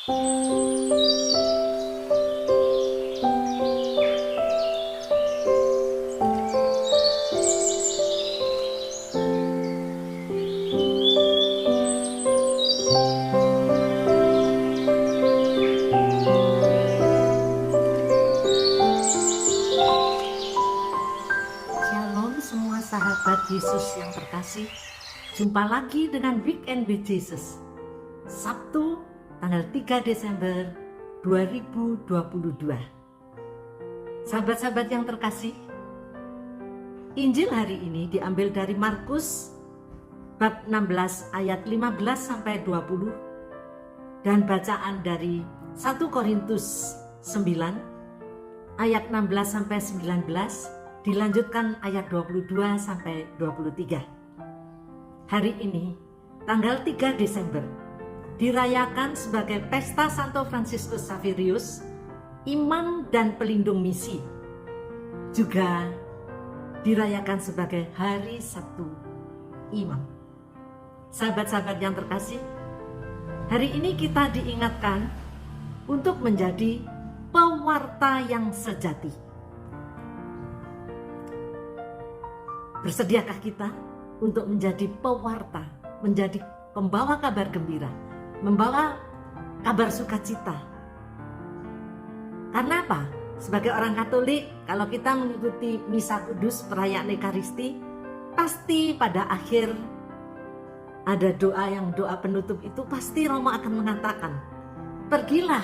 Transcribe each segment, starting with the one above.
Shalom semua sahabat Yesus yang terkasih. Jumpa lagi dengan Weekend with Jesus. Sabtu tanggal 3 Desember 2022. Sahabat-sahabat yang terkasih, Injil hari ini diambil dari Markus bab 16 ayat 15 sampai 20 dan bacaan dari 1 Korintus 9 ayat 16 sampai 19 dilanjutkan ayat 22 sampai 23. Hari ini tanggal 3 Desember dirayakan sebagai Pesta Santo Fransiskus Xaverius, imam dan pelindung misi. Juga dirayakan sebagai Hari Sabtu Imam. Sahabat-sahabat yang terkasih, hari ini kita diingatkan untuk menjadi pewarta yang sejati. Bersediakah kita untuk menjadi pewarta, menjadi pembawa kabar gembira, membawa kabar sukacita? Karena apa? Sebagai orang Katolik, kalau kita mengikuti Misa Kudus, perayaan Ekaristi, pasti pada akhir ada doa penutup itu pasti Romo akan mengatakan, pergilah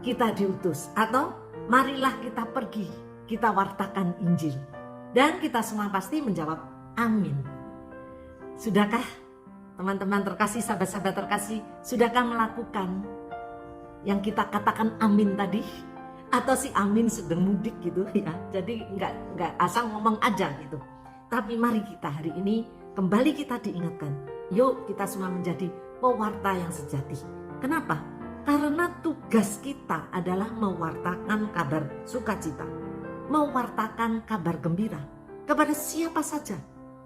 kita diutus, atau marilah kita pergi, kita wartakan Injil. Dan kita semua pasti menjawab amin. Sudahkah teman-teman terkasih, sahabat-sahabat terkasih, sudahkah melakukan yang kita katakan amin tadi? Atau si amin sedang mudik gitu ya. Jadi enggak asal ngomong aja gitu. Tapi mari kita hari ini kembali kita diingatkan, yuk kita semua menjadi pewarta yang sejati. Kenapa? Karena tugas kita adalah mewartakan kabar sukacita, mewartakan kabar gembira kepada siapa saja,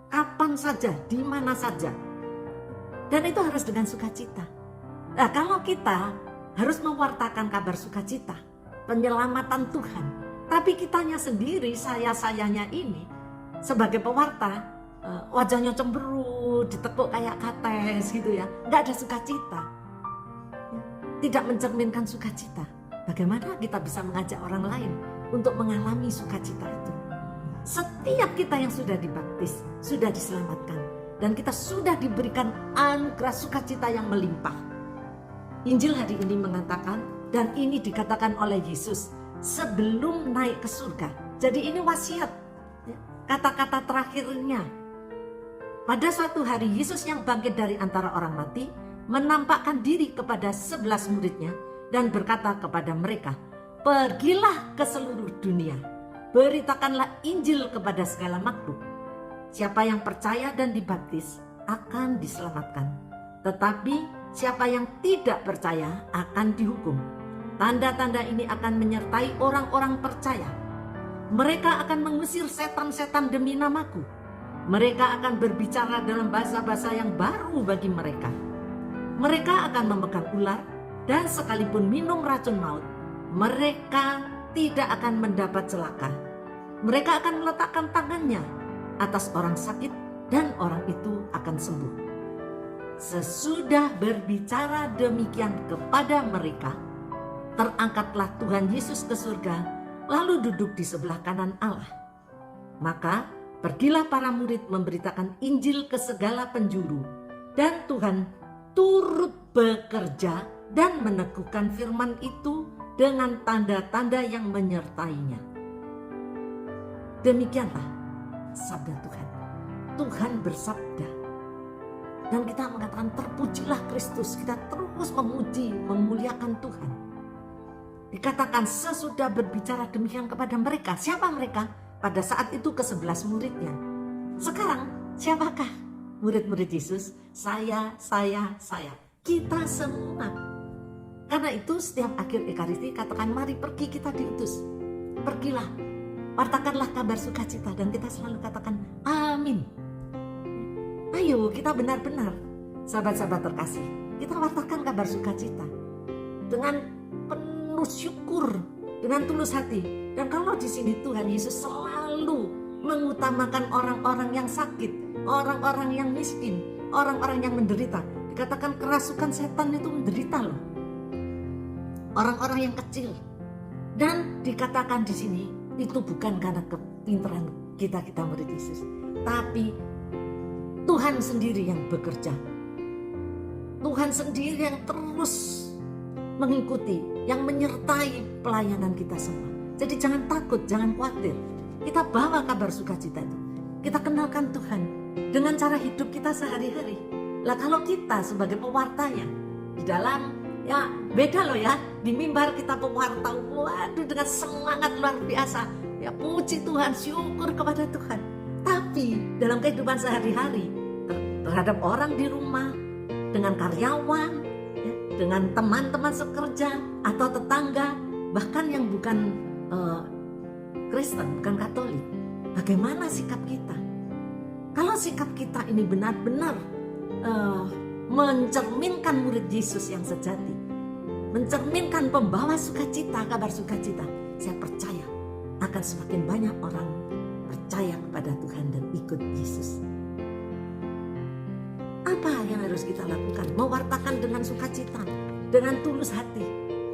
kapan saja, di mana saja. Dan itu harus dengan sukacita. Nah, kalau kita harus mewartakan kabar sukacita, penyelamatan Tuhan, tapi kitanya sendiri, sayanya ini sebagai pewarta, wajahnya cemberut, ditekuk kayak kates gitu ya, nggak ada sukacita, tidak mencerminkan sukacita. Bagaimana kita bisa mengajak orang lain untuk mengalami sukacita itu? Setiap kita yang sudah dibaptis, sudah diselamatkan, dan kita sudah diberikan anugerah sukacita yang melimpah. Injil hari ini mengatakan, dan ini dikatakan oleh Yesus sebelum naik ke surga. Jadi ini wasiat, kata-kata terakhirnya. Pada suatu hari Yesus yang bangkit dari antara orang mati menampakkan diri kepada 11 muridnya dan berkata kepada mereka, pergilah ke seluruh dunia, beritakanlah Injil kepada segala makhluk. Siapa yang percaya dan dibaptis akan diselamatkan, tetapi siapa yang tidak percaya akan dihukum. Tanda-tanda ini akan menyertai orang-orang percaya. Mereka akan mengusir setan-setan demi namaku. Mereka akan berbicara dalam bahasa-bahasa yang baru bagi mereka. Mereka akan memegang ular, dan sekalipun minum racun maut, mereka tidak akan mendapat celaka. Mereka akan meletakkan tangannya atas orang sakit dan orang itu akan sembuh. Sesudah berbicara demikian kepada mereka, terangkatlah Tuhan Yesus ke surga, lalu duduk di sebelah kanan Allah. Maka pergilah para murid memberitakan Injil ke segala penjuru, dan Tuhan turut bekerja dan meneguhkan firman itu dengan tanda-tanda yang menyertainya. Demikianlah sabda Tuhan. Tuhan bersabda, dan kita mengatakan terpujilah Kristus. Kita terus memuji, memuliakan Tuhan. Dikatakan sesudah berbicara demikian kepada mereka. Siapa mereka? Pada saat itu ke-11 muridnya. Sekarang siapakah murid-murid Yesus? Saya. Kita semua. Karena itu setiap akhir Ekaristi katakan mari pergi, kita diutus. Pergilah, wartakanlah kabar sukacita, dan kita selalu katakan amin. Ayo kita benar-benar, sahabat-sahabat terkasih, kita wartakan kabar sukacita. dengan penuh syukur, dengan tulus hati. Dan kalau di sini Tuhan Yesus selalu mengutamakan orang-orang yang sakit, orang-orang yang miskin, orang-orang yang menderita. Dikatakan kerasukan setan itu menderita loh. Orang-orang yang kecil. Dan dikatakan di sini itu bukan karena kepintaran kita murid Yesus, tapi Tuhan sendiri yang bekerja. Tuhan sendiri yang terus mengikuti, yang menyertai pelayanan kita semua. Jadi jangan takut, jangan khawatir. Kita bawa kabar sukacita itu. Kita kenalkan Tuhan dengan cara hidup kita sehari-hari. Lah kalau kita sebagai pewartanya di dalam, ya beda loh ya, di mimbar kita pewarta, waduh dengan semangat luar biasa. Ya puji Tuhan, syukur kepada Tuhan. Tapi dalam kehidupan sehari-hari terhadap orang di rumah, dengan karyawan, ya, dengan teman-teman sekerja atau tetangga, bahkan yang bukan Kristen, bukan Katolik, bagaimana sikap kita? Kalau sikap kita ini benar-benar mencerminkan murid Yesus yang sejati, mencerminkan pembawa sukacita, kabar sukacita, saya percaya akan semakin banyak orang percaya kepada Tuhan dan ikut Yesus. Apa yang harus kita lakukan? Mewartakan dengan sukacita, dengan tulus hati.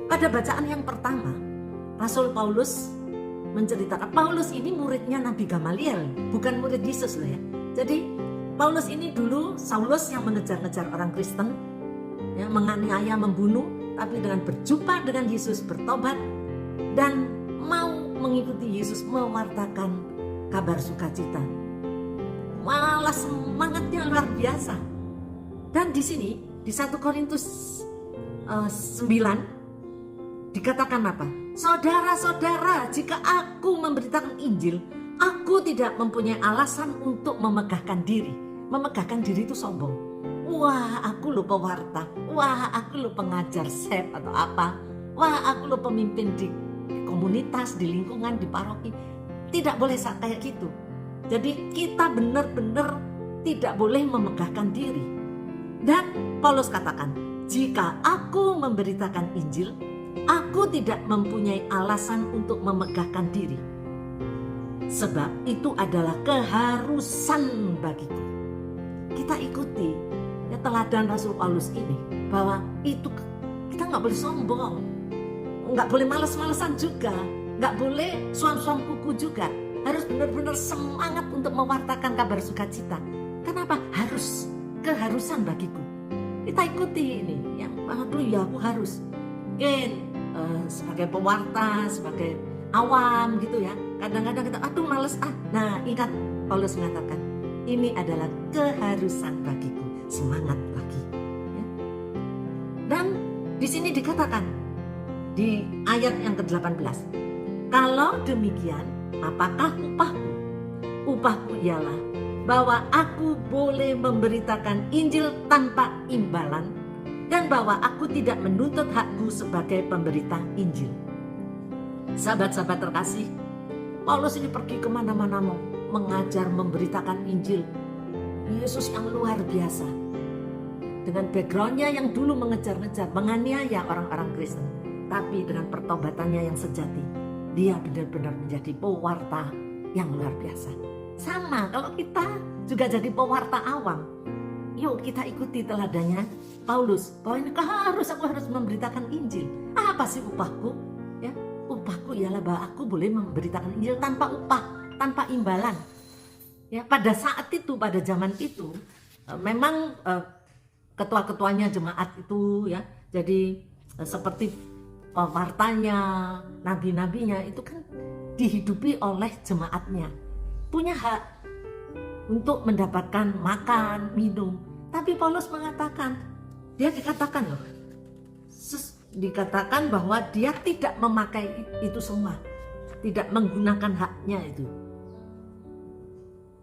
Pada bacaan yang pertama, Rasul Paulus menceritakan, Paulus ini muridnya Nabi Gamaliel, bukan murid Yesus loh ya. Jadi Paulus ini dulu Saulus yang mengejar-ngejar orang Kristen, ya, menganiaya, membunuh, tapi dengan berjumpa dengan Yesus, bertobat dan mau mengikuti Yesus, mewartakan kabar sukacita. Malah semangatnya luar biasa. Dan di sini di 1 Korintus 9 dikatakan apa? Saudara-saudara, jika aku memberitakan Injil, aku tidak mempunyai alasan untuk memegahkan diri. Memegahkan diri itu sombong. Wah, aku lo pewarta. Wah, aku lo pengajar sep atau apa. Wah, aku lo pemimpin di komunitas, di lingkungan, di paroki. Tidak boleh kayak gitu. Jadi kita benar-benar tidak boleh memegahkan diri. Dan Paulus katakan, jika aku memberitakan Injil, aku tidak mempunyai alasan untuk memegahkan diri. Sebab itu adalah keharusan bagiku. Kita ikuti ya teladan Rasul Paulus ini, bahwa itu kita nggak boleh sombong, nggak boleh males-malesan juga, nggak boleh suam-suam kuku juga. Harus benar-benar semangat untuk mewartakan kabar sukacita. Kenapa? Harus, keharusan bagiku. Kita ikuti ini, yang aduh ya aku harus. Mungkin sebagai pewarta, sebagai awam gitu ya, kadang-kadang kita aduh males ah. Nah ingat Paulus mengatakan ini adalah keharusan bagiku, semangat lagi ya. Dan di sini dikatakan di ayat yang ke-18, kalau demikian apakah upahku? Upahku ialah bahwa aku boleh memberitakan Injil tanpa imbalan, dan bahwa aku tidak menuntut hakku sebagai pemberita Injil. Sahabat-sahabat terkasih, Paulus ini pergi kemana-mana mau mengajar, memberitakan Injil. Yesus yang luar biasa. Dengan backgroundnya yang dulu mengejar-ngejar, menganiaya orang-orang Kristen. Tapi dengan pertobatannya yang sejati, dia benar-benar menjadi pewarta yang luar biasa. Sama kalau kita juga jadi pewarta awam. Yuk kita ikuti teladannya Paulus, bahwa ini aku harus memberitakan Injil. Apa sih upahku? Ya, upahku ialah bahwa aku boleh memberitakan Injil tanpa upah, tanpa imbalan. Ya, pada saat itu, pada zaman itu, memang ketua-ketuanya jemaat itu ya, jadi seperti pewartanya, nabi-nabinya itu kan dihidupi oleh jemaatnya, punya hak untuk mendapatkan makan, minum. Tapi Paulus mengatakan, dia dikatakan loh, dikatakan bahwa dia tidak memakai itu semua, tidak menggunakan haknya itu.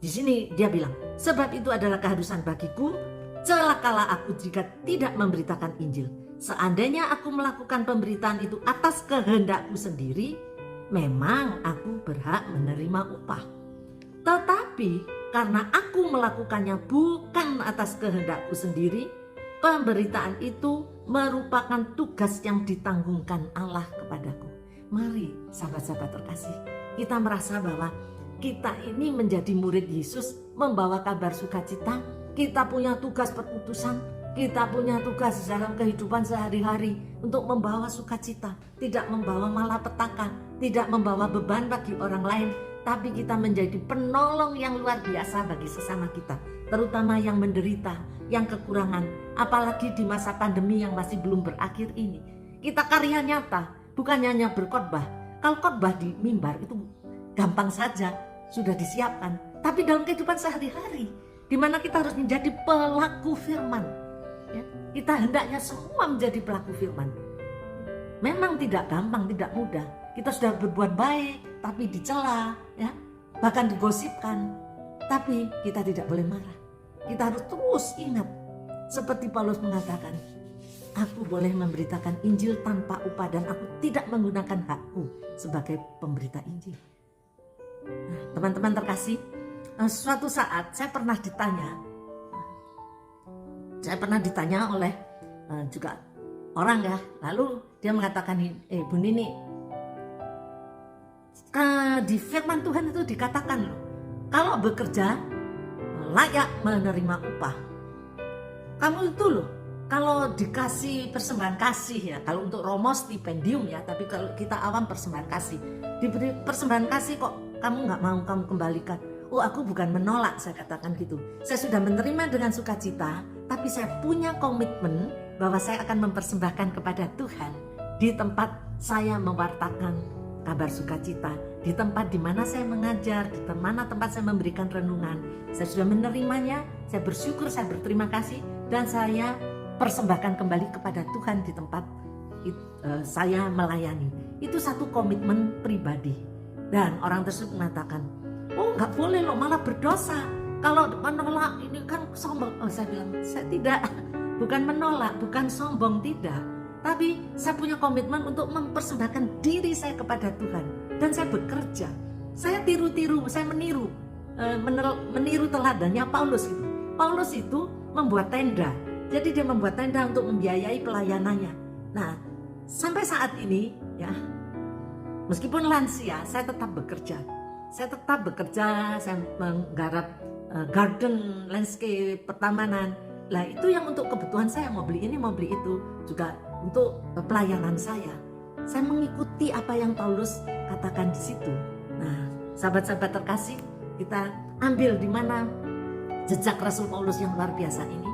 Di sini dia bilang, sebab itu adalah keharusan bagiku, celakalah aku jika tidak memberitakan Injil. Seandainya aku melakukan pemberitaan itu atas kehendakku sendiri, memang aku berhak menerima upah. Tetapi karena aku melakukannya bukan atas kehendakku sendiri, pemberitaan itu merupakan tugas yang ditanggungkan Allah kepadaku. Mari sahabat-sahabat terkasih, kita merasa bahwa kita ini menjadi murid Yesus, membawa kabar sukacita. Kita punya tugas perutusan, kita punya tugas dalam kehidupan sehari-hari untuk membawa sukacita, tidak membawa malapetaka, tidak membawa beban bagi orang lain, tapi kita menjadi penolong yang luar biasa bagi sesama kita, terutama yang menderita, yang kekurangan, apalagi di masa pandemi yang masih belum berakhir ini. Kita karya nyata, bukan hanya berkhotbah. Kalau khotbah di mimbar itu gampang saja, sudah disiapkan. Tapi dalam kehidupan sehari-hari, di mana kita harus menjadi pelaku firman, ya, kita hendaknya semua menjadi pelaku firman. Memang tidak gampang, tidak mudah. Kita sudah berbuat baik, tapi dicela, ya, bahkan digosipkan. Tapi kita tidak boleh marah. Kita harus terus ingat, seperti Paulus mengatakan, aku boleh memberitakan Injil tanpa upah dan aku tidak menggunakan hakku sebagai pemberita Injil. Nah, teman-teman terkasih, suatu saat saya pernah ditanya oleh juga orang, ya, lalu dia mengatakan, Bu Nini, di firman Tuhan itu dikatakan loh, kalau bekerja layak menerima upah. Kamu itu loh, kalau dikasih persembahan kasih, ya, kalau untuk Romo stipendium, ya, tapi kalau kita awam persembahan kasih, diberi persembahan kasih kok kamu nggak mau, kamu kembalikan. Oh, aku bukan menolak, saya katakan gitu. Saya sudah menerima dengan sukacita, tapi saya punya komitmen bahwa saya akan mempersembahkan kepada Tuhan di tempat saya mewartakan kabar sukacita, di tempat di mana saya mengajar, di mana tempat saya memberikan renungan. Saya sudah menerimanya, saya bersyukur, saya berterima kasih, dan saya persembahkan kembali kepada Tuhan di tempat saya melayani. Itu satu komitmen pribadi. Dan orang tersebut mengatakan, oh nggak boleh loh, malah berdosa. Kalau menolak ini kan sombong. Oh, saya bilang, saya tidak, bukan menolak, bukan sombong, tidak. Tapi saya punya komitmen untuk mempersembahkan diri saya kepada Tuhan. Dan saya bekerja. Saya saya meniru teladannya Paulus itu. Paulus itu membuat tenda. Jadi dia membuat tenda untuk membiayai pelayanannya. Nah, sampai saat ini, ya, meskipun lansia, saya tetap bekerja. Saya menggarap garden, landscape, pertamanan. Lah itu yang untuk kebutuhan saya, mau beli ini, mau beli itu. Juga untuk pelayanan saya. Saya mengikuti apa yang Paulus katakan di situ. Nah, sahabat-sahabat terkasih, kita ambil di mana jejak Rasul Paulus yang luar biasa ini.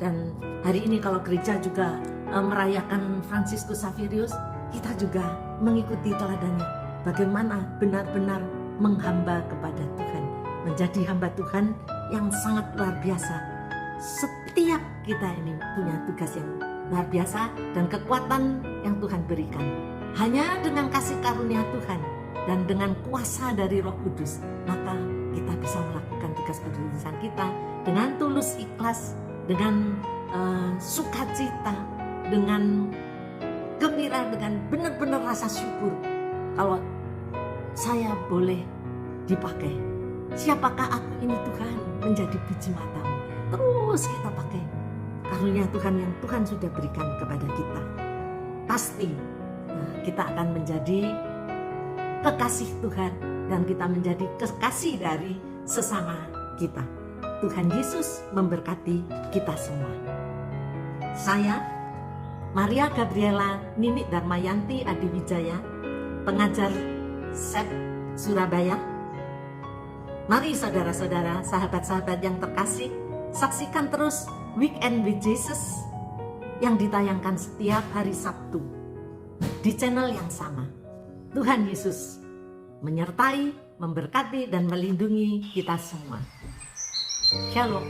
Dan hari ini kalau gereja juga merayakan Fransiskus Xaverius, kita juga mengikuti teladannya. Bagaimana benar-benar menghamba kepada Tuhan, menjadi hamba Tuhan yang sangat luar biasa. Setiap kita ini punya tugas yang luar biasa dan kekuatan yang Tuhan berikan. Hanya dengan kasih karunia Tuhan dan dengan kuasa dari Roh Kudus, maka kita bisa melakukan tugas perutusan kita dengan tulus ikhlas, dengan sukacita, dengan gembira, dengan benar-benar rasa syukur. Kalau saya boleh dipakai, siapakah aku ini Tuhan, menjadi biji matamu. Terus kita pakai karunia Tuhan yang Tuhan sudah berikan kepada kita. Pasti kita akan menjadi kekasih Tuhan dan kita menjadi kekasih dari sesama kita. Tuhan Yesus memberkati kita semua. Saya Maria Gabriela Nini Darmayanti Adiwijaya, pengajar SEP Surabaya. Mari saudara-saudara, sahabat-sahabat yang terkasih, saksikan terus Weekend with Jesus yang ditayangkan setiap hari Sabtu di channel yang sama. Tuhan Yesus menyertai, memberkati, dan melindungi kita semua. Shalom.